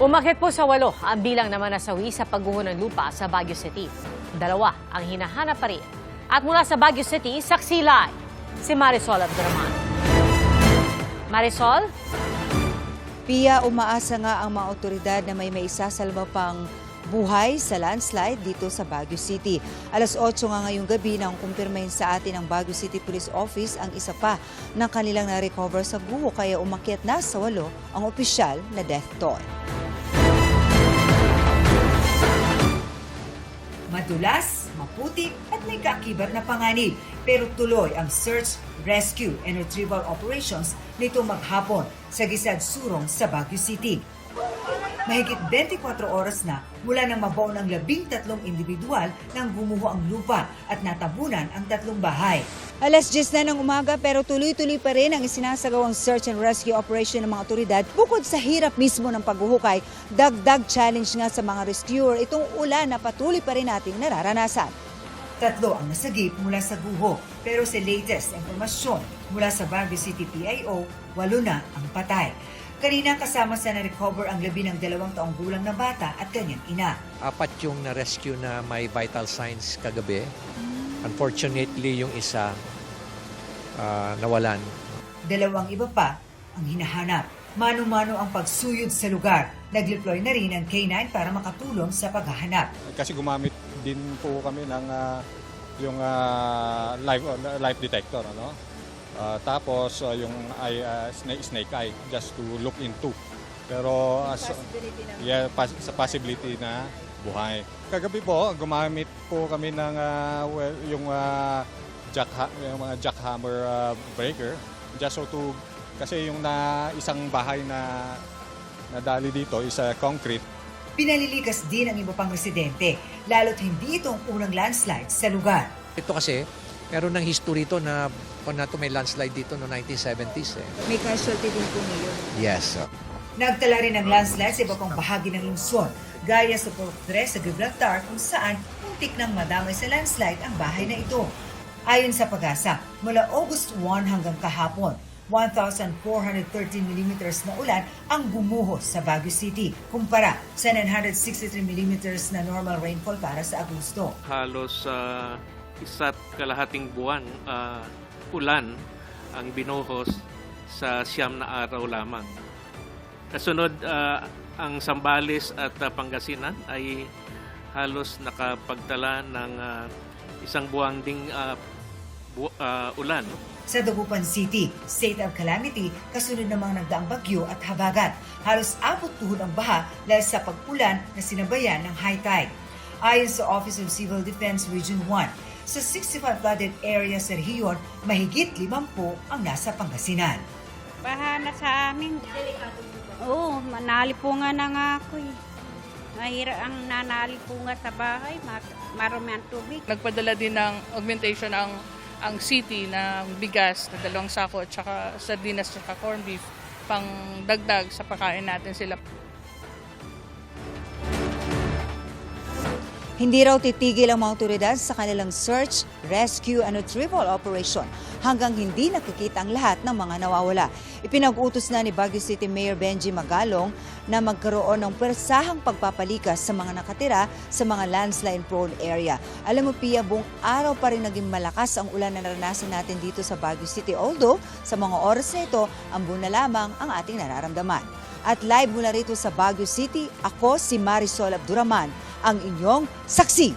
Umakyat po sa 8 ang bilang naman nasawi sa pagguho ng lupa sa Baguio City. 2 ang hinahanap pa rin. At mula sa Baguio City, saksi live si Marisol Abduraman. Marisol? Pia, umaasa nga ang mga otoridad na may maisasalba pang buhay sa landslide dito sa Baguio City. Alas 8 nga ngayong gabi nang kumpirmahin sa atin ng Baguio City Police Office ang isa pa ng kanilang na-recover sa guho kaya umakyat na sa 8 ang opisyal na death toll. Madulas, maputik at may kaakibat na panganib pero tuloy ang search, rescue and retrieval operations nito maghapon sa Gisad Surong sa Baguio City. Mahigit 24 oras na mula nang mabaon ang 13 individual nang gumuho ang lupa at natabunan ang 3 bahay. Alas 10 na ng umaga pero tuloy-tuloy pa rin ang isinasagawang search and rescue operation ng mga otoridad. Bukod sa hirap mismo ng paghuhukay, dagdag challenge nga sa mga rescuer itong ulan na patuloy pa rin nating nararanasan. 3 ang nasagip mula sa guho pero sa latest impormasyon mula sa Baguio City PIO, 8 na ang patay. Kanina kasama sa na-recover ang 12 taong gulang na bata at kanyang ina. 4 yung na-rescue na may vital signs kagabi. Unfortunately, yung isa nawalan. 2 iba pa ang hinahanap. Mano-mano ang pagsuyod sa lugar. Nag-deploy na rin ang K9 para makatulong sa paghahanap. Kasi gumamit din po kami ng yung live detector, ano? Tapos yung snake eye just to look into. Pero sa possibility na buhay. Kagabi po gumamit po kami ng yung mga jackhammer breaker just so to kasi yung isang bahay na nadali dito is concrete. Pinalilikas din ang iba pang residente, lalo't hindi itong unang landslide sa lugar. Ito kasi, meron ng history ito na may landslide dito noong 1970s. May casualty din po ngayon. Yes. Nagtala rin ng landslide sa iba pang bahagi ng lungsod, gaya sa Port 3 sa Gibraltar kung saan muntik nang madamay sa landslide ang bahay na ito. Ayon sa Pag-asa, mula August 1 hanggang kahapon, 1,413 mm na ulan ang gumuho sa Baguio City kumpara sa 963 mm na normal rainfall para sa Agosto. Halos 1.5 buwan ulan ang binuhos sa 9 na araw lamang. Kasunod, ang Zambales at Pangasinan ay halos nakapagtala ng 1 buwang ding ulan. Sa Dagupan City, state of calamity kasunod namang nagdaang bagyo at habagat. Halos abot tuhod ang baha dahil sa pag-ulan na sinabayan ng high tide. Ayon sa Office of Civil Defense Region 1, sa 65 flooded areas sa rehiyon, mahigit 50 ang nasa Pangasinan. Baha na sa amin. Oo, manalipungan na nga ako eh. Mahirap ang nanalipungan sa bahay, marami ang tubig. Nagpadala din ng augmentation ang city ng bigas na 2 sako at saka sardinas at corned beef pang dagdag sa pagkain natin sila. Hindi raw titigil ang mga otoridad sa kanilang search, rescue and retrieval operation hanggang hindi nakikita ang lahat ng mga nawawala. Ipinag-utos na ni Baguio City Mayor Benji Magalong na magkaroon ng persahang pagpapalikas sa mga nakatira sa mga landslide-prone area. Alam mo, Pia, buong araw pa rin naging malakas ang ulan na naranasan natin dito sa Baguio City. Although, sa mga oras na ito, ambon na lamang ang ating nararamdaman. At live mula rito sa Baguio City, ako si Marisol Abduraman, ang inyong saksi.